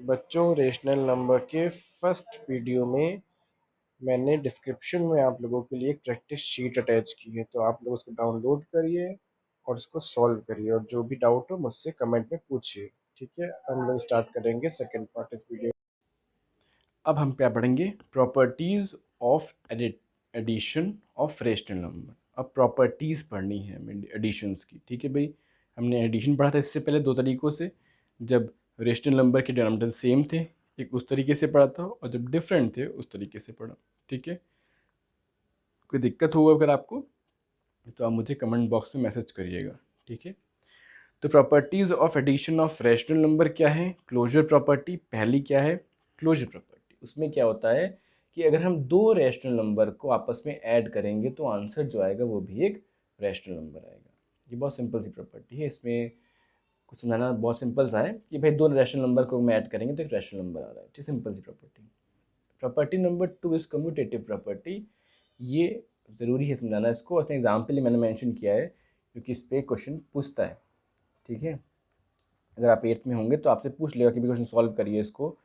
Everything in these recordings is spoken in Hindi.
बच्चों, रेशनल नंबर के फर्स्ट वीडियो में मैंने डिस्क्रिप्शन में आप लोगों के लिए एक प्रैक्टिस शीट अटैच की है, तो आप लोग उसको डाउनलोड करिए और उसको सॉल्व करिए, और जो भी डाउट हो मुझसे कमेंट में पूछिए। ठीक है, हम लोग स्टार्ट करेंगे सेकंड पार्ट इस वीडियो। अब हम क्या पढ़ेंगे? Properties of addition of rational number. अब प्रॉपर्टीज़ पढ़नी है हमें एडिशंस की। ठीक है भाई, हमने एडिशन पढ़ा था इससे पहले दो तरीक़ों से। जब रेशनल नंबर के डिनोमिनेटर सेम थे, एक उस तरीके से पढ़ा था, और जब डिफरेंट थे उस तरीके से पढ़ा। ठीक है, कोई दिक्कत होगा अगर आपको तो आप मुझे कमेंट बॉक्स में मैसेज करिएगा। ठीक है, तो properties of addition of rational number क्या है? क्लोजर प्रॉपर्टी पहली क्या है? Closure property. उसमें क्या होता है कि अगर हम दो रैशनल नंबर को आपस में ऐड करेंगे तो आंसर जो आएगा वो भी एक रैशनल नंबर आएगा। ये बहुत सिंपल सी प्रॉपर्टी है। इसमें कुछ समझाना बहुत सिंपल सा है कि भाई दो रैशनल नंबर को हम ऐड करेंगे तो एक रैशनल नंबर आ रहा है। ठीक, सिंपल सी property. Property number 2 is commutative property. ये ज़रूरी है समझाना इसको, अपने एग्जाम्पल मैंने मेंशन किया है क्योंकि इस पर क्वेश्चन पूछता है। ठीक है, अगर आप 8th में होंगे तो आपसे पूछ लेगा कि भी क्वेश्चन सॉल्व करिए, इसको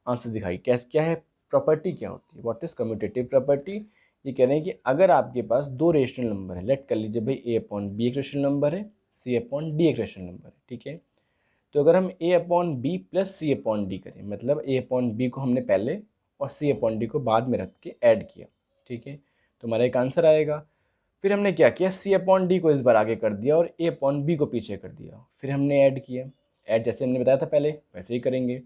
आंसर दिखाइए। कैसे, क्या है प्रॉपर्टी, क्या होती है, व्हाट इज़ कम्यूटेटिव प्रॉपर्टी? ये कह रहे हैं कि अगर आपके पास दो रेशनल नंबर है, लेट कर लीजिए भाई ए अपॉन बी एक रेशनल नंबर है, सी अपॉन डी एक रेशनल नंबर है। ठीक है, तो अगर हम ए अपॉन बी प्लस सी अपॉन डी करें, मतलब ए अपॉन बी को हमने पहले और सी अपॉन डी को बाद में रख के ऐड किया। ठीक है, तो हमारा एक आंसर आएगा। फिर हमने क्या किया, सी अपॉन डी को इस बार आगे कर दिया और ए अपॉन बी को पीछे कर दिया। फिर हमने ऐड किया, ऐड जैसे हमने बताया था पहले वैसे ही करेंगे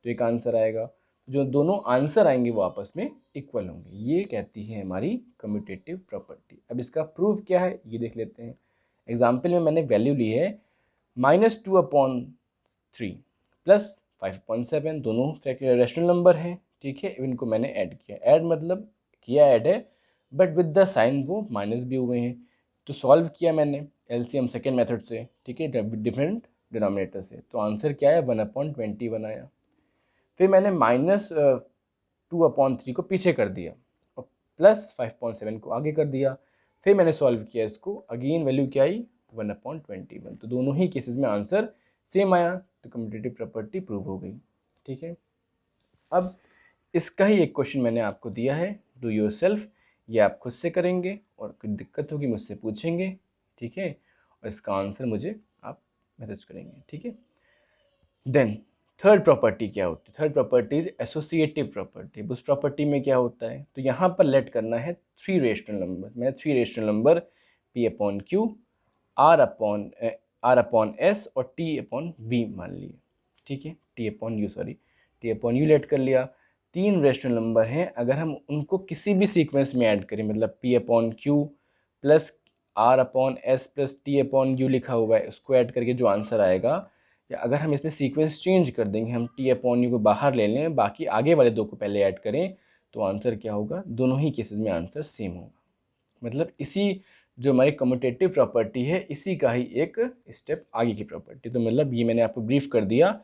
तो एक आंसर आएगा। जो दोनों आंसर आएंगे वो आपस में इक्वल होंगे। ये कहती है हमारी कम्यूटेटिव प्रॉपर्टी। अब इसका प्रूफ क्या है ये देख लेते हैं। एग्जाम्पल में मैंने वैल्यू ली है -2/3 प्लस 5.7, दोनों रैशनल नंबर हैं। ठीक है, इनको मैंने ऐड किया। ऐड मतलब किया ऐड है, बट विद द साइन वो माइनस भी हुए हैं। तो सॉल्व किया मैंने एलसीएम सेकेंड मेथड से। ठीक है, डिफरेंट डिनोमिनेटर से। तो आंसर क्या है, 1/21 आया। फिर मैंने -2/3 को पीछे कर दिया और प्लस 5.7 को आगे कर दिया। फिर मैंने सॉल्व किया इसको, अगेन वैल्यू क्या आई, 1/21। तो दोनों ही केसेस में आंसर सेम आया, तो कम्यूटेटिव प्रॉपर्टी प्रूव हो गई। ठीक है, अब इसका ही एक क्वेश्चन मैंने आपको दिया है, डू योर सेल्फ। ये आप खुद से करेंगे और कोई दिक्कत होगी मुझसे पूछेंगे। ठीक है, और इसका आंसर मुझे आप मैसेज करेंगे। ठीक है, देन थर्ड प्रॉपर्टी क्या होती है? Third property is associative property. उस प्रॉपर्टी में क्या होता है, तो यहाँ पर लेट करना है थ्री रेशनल नंबर। मैंने three rational number P upon Q, R upon S और टी अपॉन वी मान लिए। ठीक है, टी अपॉन यू लेट कर लिया। तीन रेशनल नंबर हैं, अगर हम उनको किसी भी सीक्वेंस में ऐड करें, मतलब P upon Q plus R upon S plus T upon U लिखा हुआ है, उसको ऐड करके जो आंसर आएगा, या अगर हम इसमें सीक्वेंस चेंज कर देंगे, हम टी अपॉन यू को बाहर ले लें, बाकी आगे वाले दो को पहले ऐड करें, तो आंसर क्या होगा, दोनों ही केसेस में आंसर सेम होगा। मतलब इसी जो हमारी कम्यूटेटिव प्रॉपर्टी है, इसी का ही एक स्टेप आगे की प्रॉपर्टी। तो मतलब ये मैंने आपको ब्रीफ कर दिया।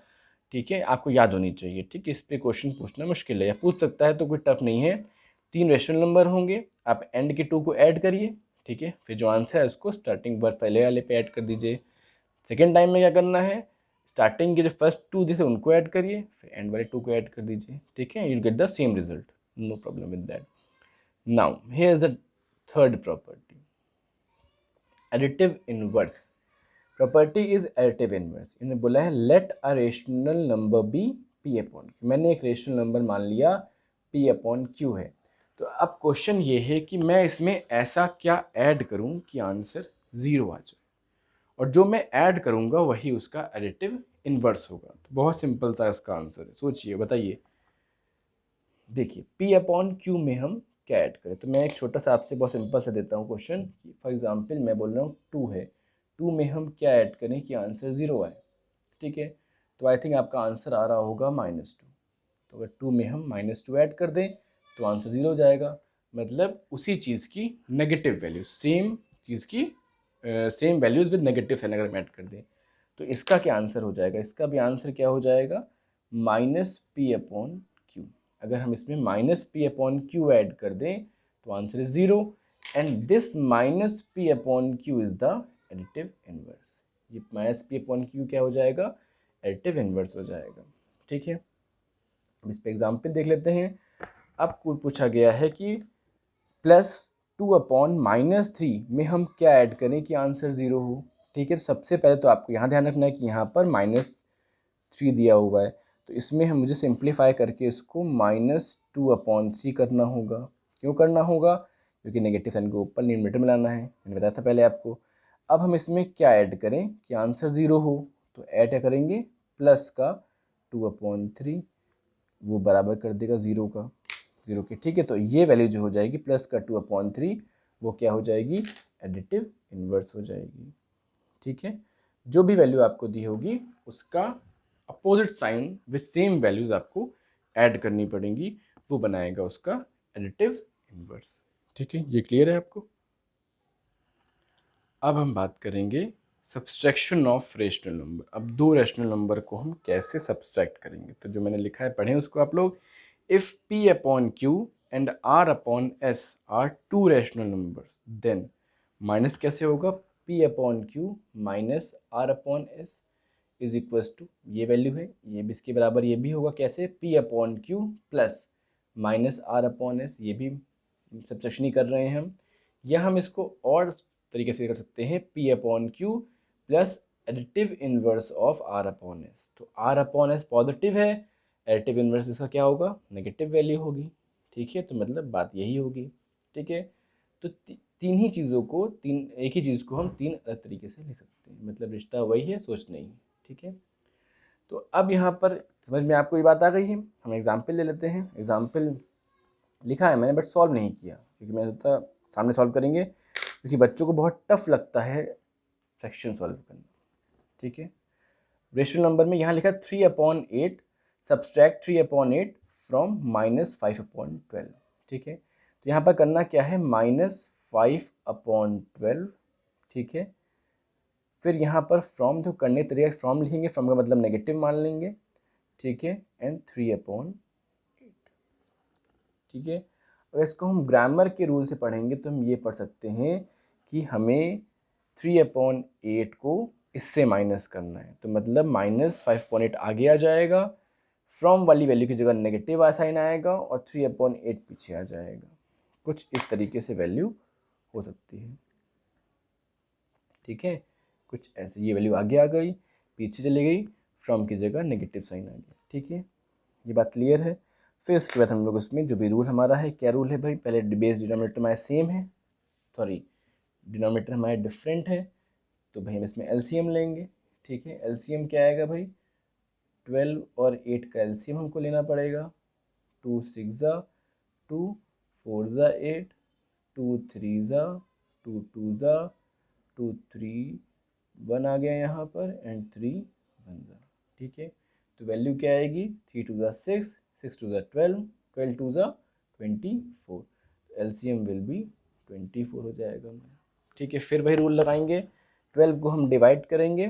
ठीक है, आपको याद होनी चाहिए। ठीक है, इस पे क्वेश्चन पूछना मुश्किल है, या पूछ सकता है तो कोई टफ नहीं है। तीन रेशनल नंबर होंगे, आप एंड के टू को ऐड करिए। ठीक है, फिर जो आंसर है उसको स्टार्टिंग बार पहले वाले पे ऐड कर दीजिए। सेकेंड टाइम में क्या करना है, स्टार्टिंग के जो फर्स्ट टू थे उनको ऐड करिए, फिर एंड वाले टू को ऐड कर दीजिए। ठीक है, you get the same result, no problem with that. Now here is the third property, additive inverse. Property is additive inverse. इन्हें बोला है let a rational number be P upon Q. मैंने एक रेशनल नंबर मान लिया पी अपॉन क्यू है। तो अब क्वेश्चन ये है कि मैं इसमें ऐसा क्या ऐड करूं कि आंसर 0 आ जाए, और जो मैं ऐड करूंगा वही उसका एडिटिव इनवर्स होगा। तो बहुत सिंपल सा इसका आंसर है, सोचिए बताइए। देखिए पी अपॉन क्यू में हम क्या ऐड करें, तो मैं एक छोटा सा आपसे बहुत सिंपल सा देता हूँ क्वेश्चन। फॉर एग्जांपल मैं बोल रहा हूँ 2 है, 2 में हम क्या ऐड करें कि आंसर 0 आए। ठीक है, तो आई थिंक आपका आंसर आ रहा होगा -2। तो अगर 2 में हम -2 ऐड कर दें तो आंसर 0 हो जाएगा। मतलब उसी चीज़ की नेगेटिव वैल्यू, सेम चीज़ की same values with negative sign अगर हम ऐड कर दें, तो इसका क्या आंसर हो जाएगा, इसका भी आंसर क्या हो जाएगा, -p अपॉन क्यू। अगर हम इसमें -p अपॉन क्यू ऐड कर दें तो answer is 0, and this -p upon Q is the additive inverse. ये -p अपॉन क्यू क्या हो जाएगा, एडिटिव इनवर्स हो जाएगा। ठीक है, अब इस पे एग्जाम्पल देख लेते हैं। अब पूछा गया है कि +2/-3 में हम क्या ऐड करें कि आंसर 0 हो। ठीक है, तो सबसे पहले तो आपको यहाँ ध्यान रखना है कि यहाँ पर -3 दिया हुआ है, तो इसमें हम मुझे सिंप्लीफाई करके इसको -2/3 करना होगा। क्यों करना होगा? क्योंकि नेगेटिव साइन को ऊपर न्यूमरेटर में लाना है, मैंने बताया था पहले आपको। अब हम इसमें क्या ऐड करें कि आंसर 0 हो, तो ऐड क्या करेंगे, प्लस का 2/3, वो बराबर कर देगा 0 का, 0 के। ठीक है, तो ये वैल्यू जो हो जाएगी प्लस का 2/3, वो क्या हो जाएगी, एडिटिव इन्वर्स हो जाएगी। ठीक है, जो भी वैल्यू आपको दी होगी उसका opposite sign with same values आपको ऐड करनी पड़ेंगी, वो बनाएगा उसका एडिटिव इन्वर्स। ठीक है, ये क्लियर है आपको? अब हम बात करेंगे सब्सट्रैक्शन ऑफ रेशनल नंबर। अब दो रेशनल नंबर को हम कैसे सब्सट्रैक्ट करेंगे, तो जो मैंने लिखा है पढ़ें उसको आप लोग। If P/Q and R/S are two rational numbers, then minus कैसे होगा, P/Q minus R/S is equals to, ये वैल्यू है, ये भी इसके बराबर, ये भी होगा कैसे, P/Q प्लस माइनस R/S, ये भी सब्सट्रैक्शन ही कर रहे हैं हम। या हम इसको और तरीके से कर सकते हैं, P/Q plus additive inverse of R/S। तो R/S पॉजिटिव है, एडिटिव इनवर्स इसका क्या होगा, नेगेटिव वैल्यू होगी। ठीक है, तो मतलब बात यही होगी। ठीक है, तो तीन ही चीज़ों को, एक ही चीज़ को हम तीन अलग तरीके से लिख सकते हैं, मतलब रिश्ता वही है, सोच नहीं है। ठीक है, तो अब यहाँ पर समझ में आपको ये बात आ गई है। हम एग्जाम्पल ले लेते हैं। एग्जाम्पल लिखा है मैंने बट सॉल्व नहीं किया, क्योंकि मैंने सोचा सामने सॉल्व करेंगे, क्योंकि बच्चों को बहुत टफ लगता है फ्रैक्शन सॉल्व करना। ठीक है, रेशनल नंबर में यहाँ लिखा है 3/8, सब्सट्रैक्ट 3/8 फ्रॉम -5/12। ठीक है, तो यहाँ पर करना क्या है, -5/12। ठीक है, फिर यहाँ पर फ्रॉम जो करने तरीका, फ्रॉम लिखेंगे, फ्रॉम का मतलब नेगेटिव मान लेंगे। ठीक है, एंड 3/8। ठीक है, अगर इसको हम ग्रामर के रूल से पढ़ेंगे तो हम ये पढ़ सकते हैं कि हमें 3/8 को इससे माइनस करना है, तो मतलब -5/8 आगे आ जाएगा, फ्रॉम वाली वैल्यू की जगह नेगेटिव साइन आएगा और 3/8 पीछे आ जाएगा। कुछ इस तरीके से वैल्यू हो सकती है। ठीक है, कुछ ऐसे, ये वैल्यू आगे आ गई, पीछे चली गई, फ्रॉम की जगह नेगेटिव साइन आ गया। ठीक है, ये बात क्लियर है। फिर उसके बाद हम लोग उसमें जो भी रूल हमारा है, क्या रूल है भाई, पहले बेस डिनोमिनेटर हमारे सेम है, सॉरी डिनोमिनेटर हमारे डिफरेंट है, तो भाई हम इसमें एलसीएम लेंगे। ठीक है, एलसीएम क्या आएगा भाई, 12 और 8 का एलसीएम हमको लेना पड़ेगा। 2 6 ज़ा 2, 4 ज़ा 8, 2 3 ज़ा 2, 2 ज़ा 2, 3 1 आ गया यहाँ पर, एंड 3 1 ज़ा। ठीक है, तो वैल्यू क्या आएगी, 3 2 ज़ा 6, 6 2 ज़ा 12, 12 2 ज़ा 24, एलसीएम विल बी 24 हो जाएगा हमारा। ठीक है, फिर वही रूल लगाएंगे, 12 को हम डिवाइड करेंगे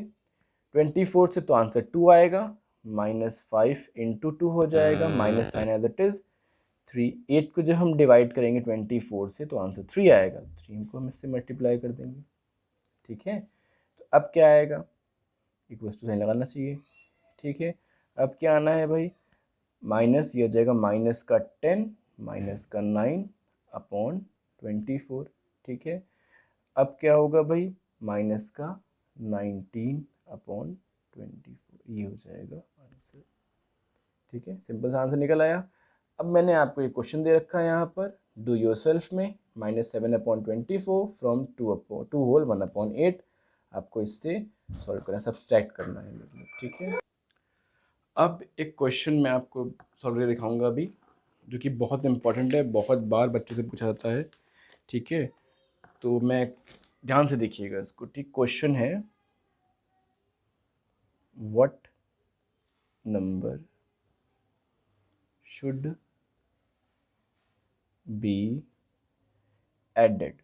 24 से, तो आंसर 2 आएगा, -5 × 2 हो जाएगा, minus sign as it is 3। 8 को जो हम डिवाइड करेंगे 24 से, तो आंसर 3 आएगा, 3 को हम इससे मल्टीप्लाई कर देंगे। ठीक है, तो अब क्या आएगा, इक्वल्स टू साइन लगाना चाहिए। ठीक है, अब क्या आना है भाई, माइनस, ये हो जाएगा माइनस का 10, माइनस का 9/24। ठीक है, अब क्या होगा भाई, माइनस का 19/24, ये हो जाएगा आंसर। ठीक है, सिंपल सा आंसर निकल आया। अब मैंने आपको एक क्वेश्चन दे रखा है यहाँ पर, डू योर सेल्फ में, -7/24 फ्रॉम 2 होल 1/8, आपको इससे सॉल्व करना, सब्सट्रैक्ट करना है मतलब। ठीक है, अब एक क्वेश्चन मैं आपको सॉल्व करके दिखाऊंगा अभी, जो कि बहुत इंपॉर्टेंट है, बहुत बार बच्चों से पूछा जाता है। ठीक है, तो मैं, ध्यान से देखिएगा इसको। ठीक, क्वेश्चन है, what number should be added.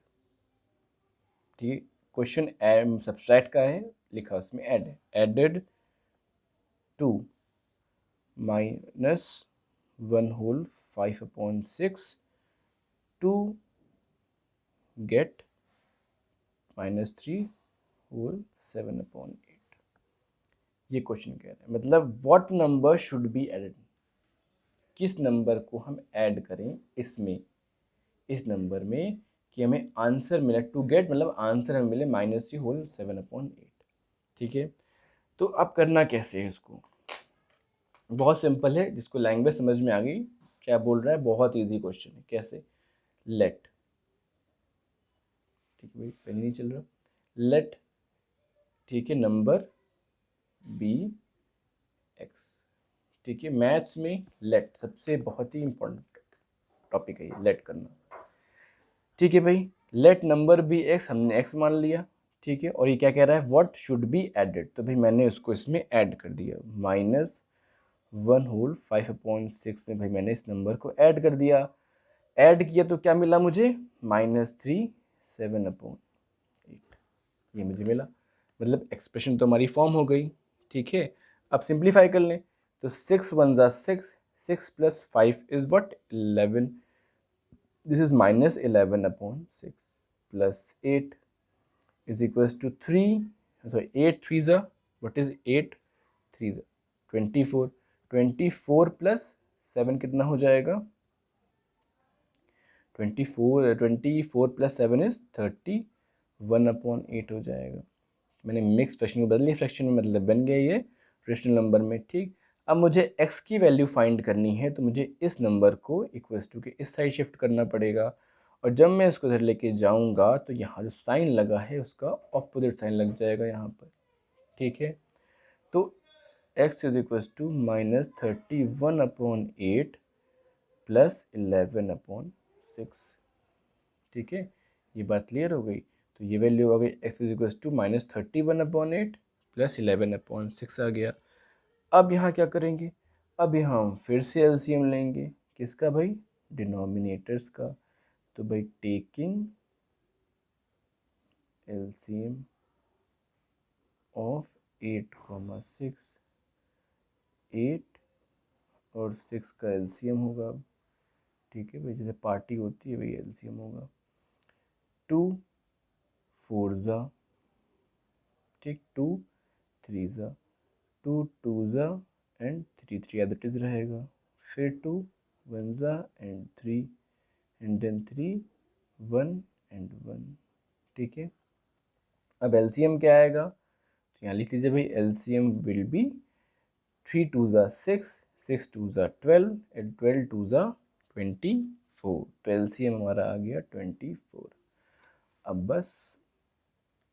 ठीक, क्वेश्चन सब्सट्रैक्ट का है, लिखा उसमें ऐड है, added to -1 whole 5/6 to get -3 whole 7/8। ये क्वेश्चन कह रहा है, मतलब what number should be added. किस नंबर को हम ऐड करें इसमें, इस नंबर में, कि हमें आंसर मिले, टू गेट मतलब आंसर हमें मिले -3/7/8। ठीक है, तो अब करना कैसे है इसको, बहुत सिंपल है, जिसको लैंग्वेज समझ में आ गई क्या बोल रहा है, बहुत इजी क्वेश्चन है। कैसे, लेट, ठीक है भाई पेन नहीं चल रहा, लेट, ठीक है, नंबर बी एक्स। ठीक है, मैथ्स में लेट सबसे बहुत ही इंपॉर्टेंट टॉपिक है ये, लेट करना। ठीक है भाई, लेट नंबर बी एक्स, हमने एक्स मान लिया। ठीक है, और ये क्या कह रहा है, व्हाट शुड बी एडेड, तो भाई मैंने उसको इसमें ऐड कर दिया, -1/5/6 में भाई मैंने इस नंबर को ऐड कर दिया। ऐड किया तो क्या मिला मुझे, -3/7/8, ये मुझे मिला। मतलब एक्सप्रेशन तो हमारी फॉर्म हो गई। ठीक है, अब सिंप्लीफाई कर लें, तो 6 1 ज़ा 6, 6 + 5 is what, 11, this is -11/6 + 8 is equals to 3, sorry 8 3 ज़ा, व्हाट इज 8 3 ज़ा 24, 24 + 7 कितना हो जाएगा, 24 + 7 इज 31/8 हो जाएगा। मैंने मिक्स फ्रैक्शन में बदल लिया, फ्रैक्शन में मतलब बन गया ये रेशनल नंबर में। ठीक, अब मुझे x की वैल्यू फाइंड करनी है, तो मुझे इस नंबर को इक्वल्स टू के इस साइड शिफ्ट करना पड़ेगा, और जब मैं इसको इधर लेके जाऊंगा तो यहाँ जो साइन लगा है उसका ऑपोजिट साइन लग जाएगा यहाँ पर। ठीक है, तो x इज इक्वल्स टू -31/8 + 11/6। ठीक है, ये बात क्लियर हो गई। तो ये वैल्यू आ गई x इज इक्वल्स टू -31/8 + 11/6 आ गया। अब यहाँ क्या करेंगे, अब यहाँ हम फिर से एलसीएम लेंगे, किसका भाई, डिनोमिनेटर्स का। तो भाई टेकिंग एलसीएम ऑफ 8, 8 और 6 का एलसीएम होगा। ठीक है भाई, जैसे पार्टी होती है वही एलसीएम होगा। 2 4 ज़ा, ठीक, 2 3 ज़ा, 2 2 ज़ा एंड 3 3 एज इट इज रहेगा। फिर 2 1 ज़ा एंड 3 एंड देन 3 1 एंड 1। ठीक है, अब एलसीएम क्या आएगा, तो यहाँ लिख लीजिए भाई, एलसीएम विल बी 3 2 ज़ा 6, 6 2 ज़ा 12 एंड 12 2 ज़ा 24। तो एलसीएम हमारा आ गया 24। अब बस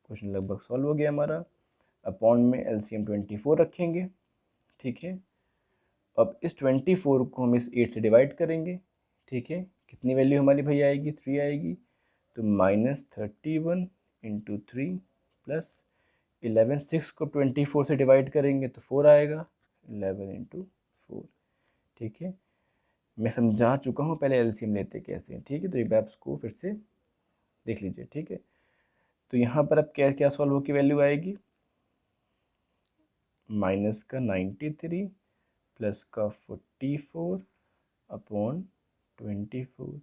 क्वेश्चन लगभग सॉल्व हो गया हमारा। अपॉन में एलसीएम 24 रखेंगे। ठीक है, अब इस 24 को हम इस 8 से डिवाइड करेंगे। ठीक है, कितनी वैल्यू हमारी भाई आएगी, 3 आएगी, तो -31 × 3 + 11, 6 को 24 से डिवाइड करेंगे तो 4 आएगा, 11 × 4। ठीक है, मैं समझा चुका हूँ पहले एलसीएम लेते कैसे हैं। ठीक है, तो एक बार इसको फिर से देख लीजिए। ठीक है, तो यहाँ पर अब क्या क्या सॉल्व होकर वैल्यू आएगी, माइनस का 93 प्लस का 44/24।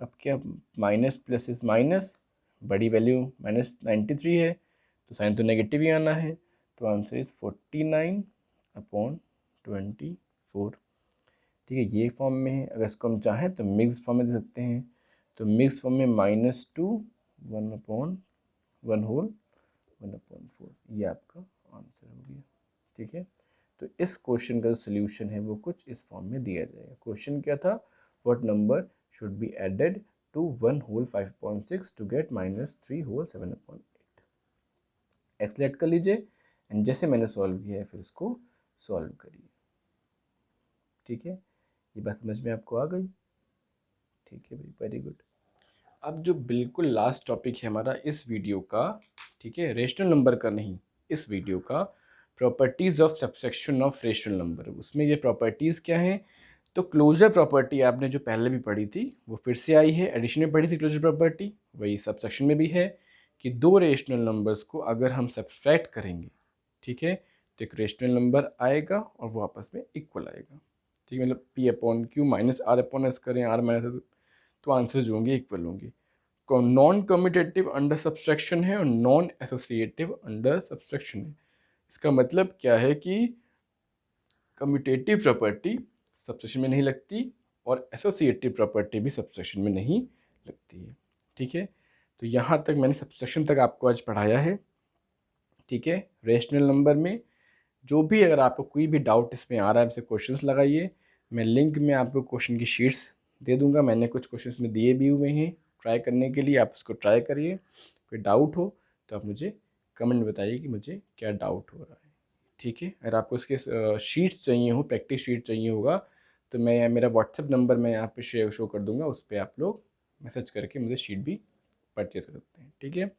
अब क्या, माइनस प्लस इस माइनस, बड़ी वैल्यू -93 है तो साइन तो नेगेटिव ही आना है, तो आंसर इज 49/24। ठीक है, ये फॉर्म में है। अगर इसको हम चाहें तो मिक्स फॉर्म में दे सकते हैं, तो मिक्स फॉर्म में -2 1/1/4, ये आपका आंसर हो गया। ठीक है, तो इस क्वेश्चन का जो सोल्यूशन है वो कुछ इस फॉर्म में दिया जाएगा। क्वेश्चन क्या था, what number should be added to 1 whole 5/6 to get -3 whole 7/8। एक्सलेट कर लीजिए एंड जैसे मैंने सॉल्व किया है फिर उसको सॉल्व करिए। ठीक है, ये बात समझ में आपको आ गई। ठीक है भाई, वेरी गुड। अब जो बिल्कुल लास्ट टॉपिक है हमारा इस वीडियो का, ठीक है, रेशनल नंबर का नहीं, इस वीडियो का, properties of subsection of rational number. उसमें ये प्रॉपर्टीज़ क्या हैं, तो क्लोजर प्रॉपर्टी आपने जो पहले भी पढ़ी थी वो फिर से आई है, एडिशन में पढ़ी थी क्लोजर प्रॉपर्टी, वही सबसेक्शन में भी है कि दो रेशनल नंबर्स को अगर हम सब्सट्रैक्ट करेंगे, ठीक है, तो एक रेशनल नंबर आएगा और वो आपस में इक्वल आएगा। ठीक है, मतलब P/Q -R/S करें, R माइनस, तो आंसर जो होंगे इक्वल होंगे। नॉन कम्यूटेटिव अंडर सब्सट्रैक्शन है और नॉन एसोसिएटिव अंडर सब्सट्रैक्शन है। इसका मतलब क्या है कि कम्यूटेटिव प्रॉपर्टी सबसेक्शन में नहीं लगती और एसोसिएटिव प्रॉपर्टी भी सबसेक्शन में नहीं लगती है। ठीक है, तो यहाँ तक मैंने सबसेक्शन तक आपको आज पढ़ाया है। ठीक है, रेशनल नंबर में जो भी अगर आपको कोई भी डाउट इसमें आ रहा है, आपसे क्वेश्चंस लगाइए। मैं लिंक में आपको क्वेश्चन की शीट्स दे दूंगा, मैंने कुछ क्वेश्चंस में दिए भी हुए हैं ट्राई करने के लिए, आप उसको ट्राई करिए। कोई डाउट हो तो आप मुझे कमेंट बताइए कि मुझे क्या डाउट हो रहा है। ठीक है, अगर आपको उसके शीट्स चाहिए हो, प्रैक्टिस शीट चाहिए होगा, तो मैं मेरा व्हाट्सएप नंबर मैं यहाँ पे शो कर दूँगा, उस पर आप लोग मैसेज करके मुझे शीट भी परचेज कर सकते हैं। ठीक है,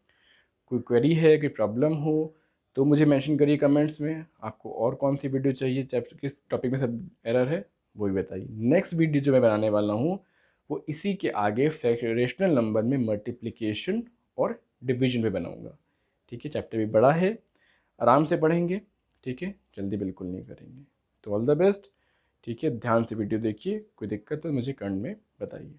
कोई क्वेरी है, कोई प्रॉब्लम हो तो मुझे मेंशन करिए कमेंट्स में। आपको और कौन सी वीडियो चाहिए, चाहे किस टॉपिक में सब एरर है वो भी बताइए। नेक्स्ट वीडियो जो मैं बनाने वाला हूँ वो इसी के आगे रेशनल नंबर में मल्टीप्लिकेशन और डिवीजन पे बनाऊँगा। ठीक है, चैप्टर भी बड़ा है, आराम से पढ़ेंगे। ठीक है, जल्दी बिल्कुल नहीं करेंगे। तो ऑल द बेस्ट। ठीक है, ध्यान से वीडियो देखिए, कोई दिक्कत तो मुझे कमेंट में बताइए।